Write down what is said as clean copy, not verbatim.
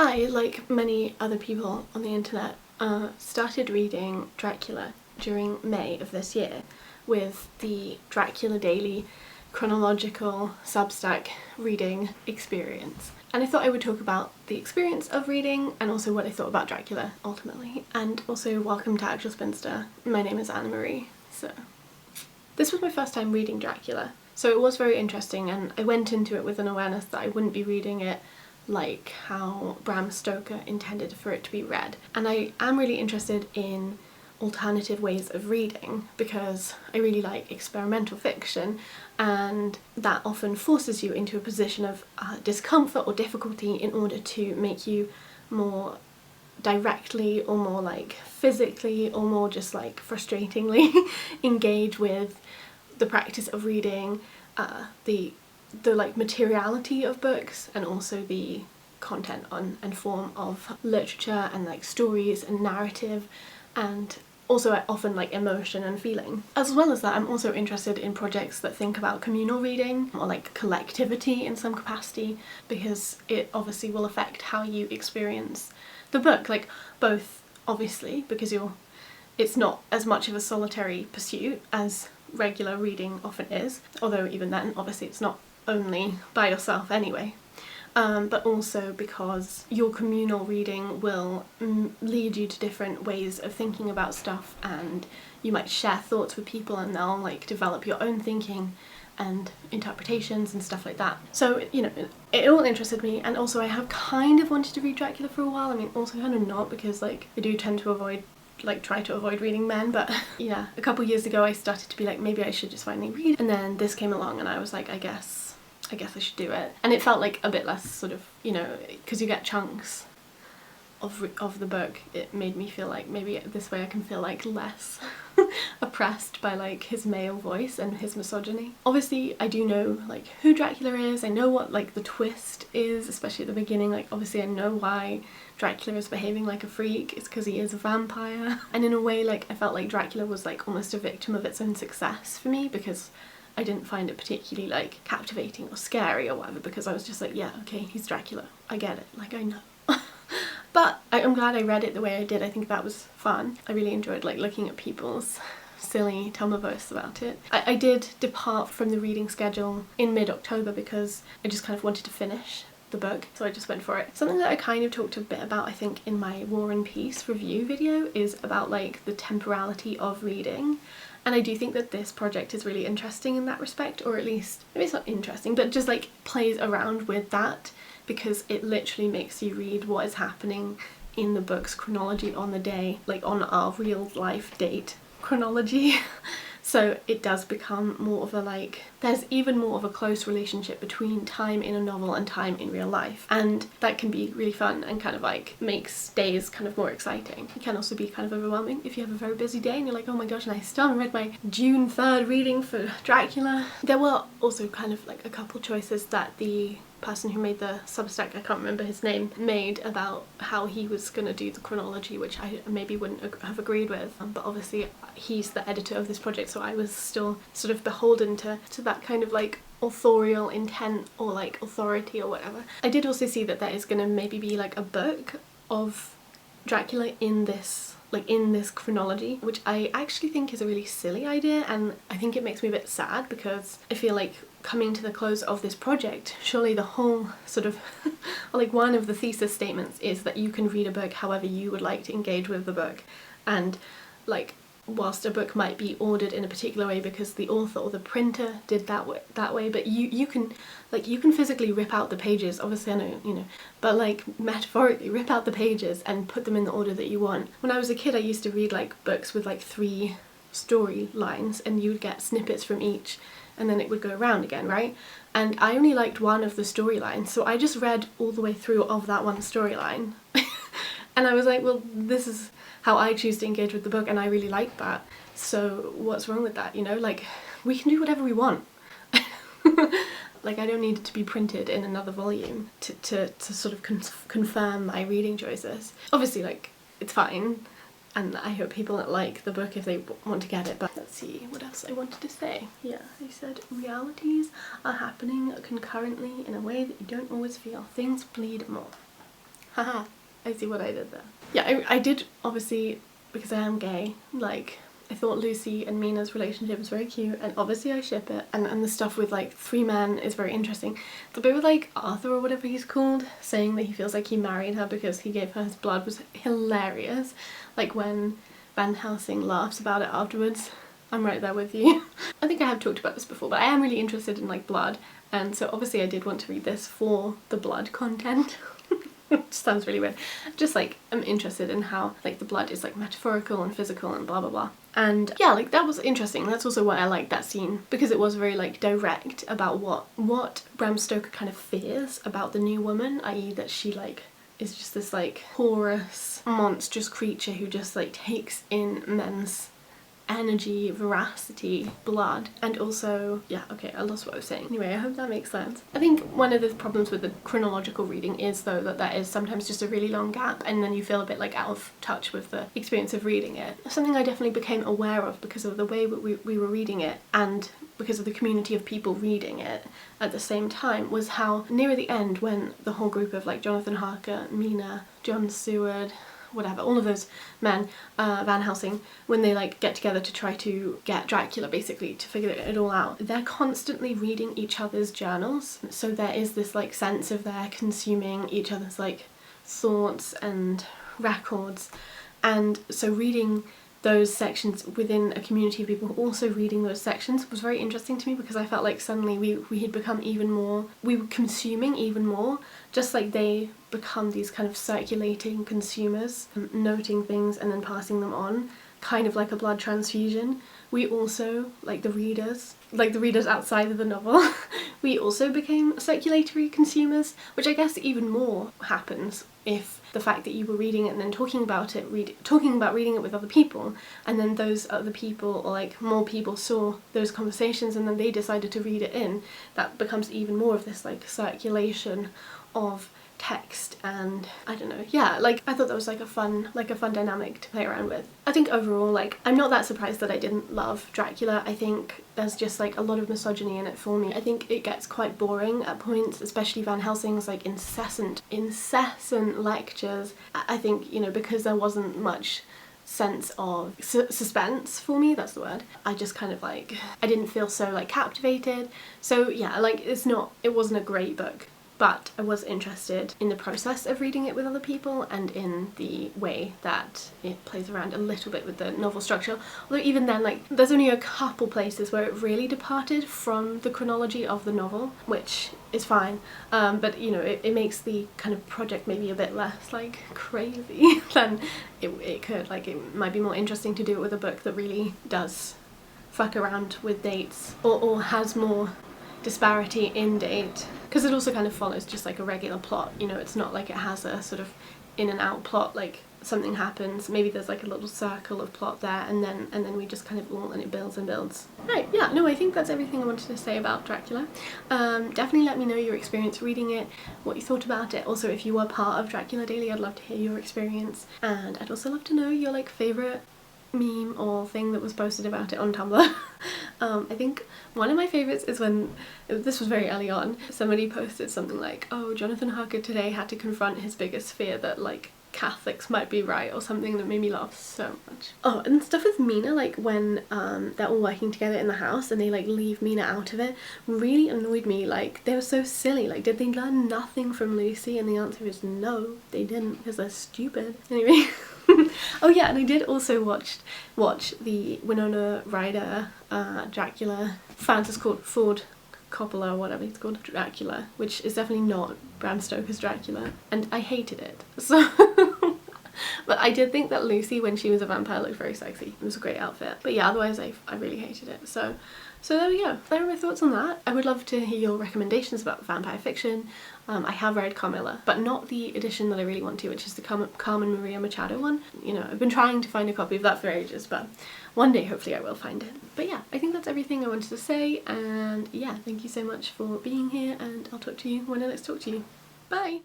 I, like many other people on the internet, started reading Dracula during May of this year with the Dracula Daily chronological Substack reading experience. And I thought I would talk about the experience of reading and also what I thought about Dracula ultimately. And also, welcome to Actual Spinster. My name is Anna Marie. So this was my first time reading Dracula, so it was very interesting, and I went into it with an awareness that I wouldn't be reading it like how Bram Stoker intended for it to be read. And I am really interested in alternative ways of reading because I really like experimental fiction, and that often forces you into a position of discomfort or difficulty in order to make you more directly or more like physically or more just like frustratingly engage with the practice of reading, the like materiality of books, and also the content on and form of literature and like stories and narrative, and also often like emotion and feeling. As well as that, I'm also interested in projects that think about communal reading or like collectivity in some capacity, because it obviously will affect how you experience the book, like both obviously because it's not as much of a solitary pursuit as regular reading often is, although even then obviously it's not only by yourself anyway, but also because your communal reading will lead you to different ways of thinking about stuff, and you might share thoughts with people and they'll like develop your own thinking and interpretations and stuff like that. So, you know, it all interested me, and also I have kind of wanted to read Dracula for a while. I mean, also kind of not, because like I do tend to try to avoid reading men, but yeah, a couple years ago I started to be like, maybe I should just finally read, and then this came along and I was like, I guess I should do it. And it felt like a bit less sort of, you know, because you get chunks of the book, it made me feel like maybe this way I can feel like less oppressed by like his male voice and his misogyny. Obviously I do know like who Dracula is, I know what like the twist is, especially at the beginning. Like obviously I know why Dracula is behaving like a freak, it's because he is a vampire. And in a way, like I felt like Dracula was like almost a victim of its own success for me, because I didn't find it particularly like captivating or scary or whatever, because I was just like, yeah, okay, he's Dracula, I get it, like I know. But I'm glad I read it the way I did. I think that was fun. I really enjoyed like looking at people's silly Tumblr posts about it. I did depart from the reading schedule in mid-October because I just kind of wanted to finish the book, so I just went for it. Something that I kind of talked a bit about, I think, in my War and Peace review video is about like the temporality of reading. And I do think that this project is really interesting in that respect, or at least, maybe it's not interesting, but just like plays around with that, because it literally makes you read what is happening in the book's chronology on the day, like on our real life date chronology. So it does become more of a like, there's even more of a close relationship between time in a novel and time in real life, and that can be really fun and kind of like makes days kind of more exciting. It can also be kind of overwhelming if you have a very busy day and you're like, oh my gosh, and I still haven't read my June 3rd reading for Dracula. There were also kind of like a couple choices that the person who made the Substack, I can't remember his name, made about how he was going to do the chronology, which I maybe wouldn't have agreed with, but obviously he's the editor of this project, so I was still sort of beholden to that kind of like authorial intent or like authority or whatever. I did also see that there is going to maybe be like a book of Dracula in this chronology, which I actually think is a really silly idea, and I think it makes me a bit sad, because I feel like coming to the close of this project, surely the whole sort of like one of the thesis statements is that you can read a book however you would like to engage with the book, and like whilst a book might be ordered in a particular way because the author or the printer did that way, but you can physically rip out the pages. Obviously I know, you know, but like metaphorically rip out the pages and put them in the order that you want. When I was a kid I used to read like books with like 3 storylines, and you would get snippets from each, and then it would go around again, right? And I only liked one of the storylines, so I just read all the way through of that one storyline. And I was like, well, this is how I choose to engage with the book, and I really like that. So what's wrong with that, you know? Like, we can do whatever we want. Like, I don't need it to be printed in another volume to sort of confirm my reading choices. Obviously, like, it's fine, and I hope people like the book if they want to get it, but let's see what else I wanted to say. Yeah, I said realities are happening concurrently in a way that you don't always feel. Things bleed more. Haha, I see what I did there. Yeah, I did, obviously, because I am gay, like, I thought Lucy and Mina's relationship was very cute, and obviously I ship it. And the stuff with like 3 men is very interesting. The bit with like Arthur or whatever he's called saying that he feels like he married her because he gave her his blood was hilarious. Like when Van Helsing laughs about it afterwards. I'm right there with you. I think I have talked about this before, but I am really interested in like blood, and so obviously I did want to read this for the blood content. Which sounds really weird. Just like I'm interested in how like the blood is like metaphorical and physical and blah blah blah. And yeah, like that was interesting. That's also why I liked that scene, because it was very like direct about what Bram Stoker kind of fears about the new woman, i.e. that she like is just this like porous, monstrous creature who just like takes in men's energy, veracity, blood, and also, yeah, okay, I lost what I was saying. Anyway, I hope that makes sense. I think one of the problems with the chronological reading is though that there is sometimes just a really long gap, and then you feel a bit like out of touch with the experience of reading it. Something I definitely became aware of because of the way we were reading it, and because of the community of people reading it at the same time, was how near the end, when the whole group of like Jonathan Harker, Mina, John Seward, whatever, all of those men, Van Helsing, when they like get together to try to get Dracula basically to figure it all out, they're constantly reading each other's journals. So there is this like sense of their consuming each other's like thoughts and records, and so reading those sections within a community of people also reading those sections was very interesting to me, because I felt like suddenly we had become even more, we were consuming even more, just like they become these kind of circulating consumers, noting things and then passing them on, kind of like a blood transfusion. We also, like the readers outside of the novel, we also became circulatory consumers, which I guess even more happens if the fact that you were reading it and then talking about reading it with other people, and then those other people, or like more people, saw those conversations and then they decided to read it in. That becomes even more of this like circulation of text, and I don't know, yeah, like I thought that was like a fun dynamic to play around with. I think overall, like, I'm not that surprised that I didn't love Dracula. I think there's just like a lot of misogyny in it for me. I think it gets quite boring at points, especially Van Helsing's like incessant lectures. I think, you know, because there wasn't much sense of suspense for me, that's the word, I just kind of like, I didn't feel so like captivated. So yeah, like it wasn't a great book, but I was interested in the process of reading it with other people and in the way that it plays around a little bit with the novel structure. Although even then, like, there's only a couple places where it really departed from the chronology of the novel, which is fine, but you know, it makes the kind of project maybe a bit less like crazy than it could. Like, it might be more interesting to do it with a book that really does fuck around with dates, or has more disparity in date, because it also kind of follows just like a regular plot, you know. It's not like it has a sort of in and out plot, like something happens, maybe there's like a little circle of plot there, and then we just kind of all, and it builds and builds. Right, yeah, no, I think that's everything I wanted to say about Dracula. Definitely let me know your experience reading it, what you thought about it. Also, if you were part of Dracula Daily, I'd love to hear your experience, and I'd also love to know your like favourite meme or thing that was posted about it on Tumblr. I think one of my favourites is when, this was very early on, somebody posted something like, oh, Jonathan Harker today had to confront his biggest fear that like Catholics might be right, or something, that made me laugh so much. Oh, and stuff with Mina, like when they're all working together in the house and they like leave Mina out of it, really annoyed me. Like, they were so silly. Like, did they learn nothing from Lucy? And the answer is no, they didn't, because they're stupid. Anyway. Oh yeah, and I did also watch the Winona Ryder Dracula, Francis Ford Coppola, or whatever he's called, Dracula, which is definitely not Bram Stoker's Dracula, and I hated it. So but I did think that Lucy, when she was a vampire, looked very sexy. It was a great outfit. But yeah, otherwise I really hated it. So there we go. There are my thoughts on that. I would love to hear your recommendations about vampire fiction. I have read Carmilla, but not the edition that I really want to, which is the Carmen Maria Machado one. You know, I've been trying to find a copy of that for ages, but one day hopefully I will find it. But yeah, I think that's everything I wanted to say, and yeah, thank you so much for being here, and I'll talk to you when I next talk to you. Bye!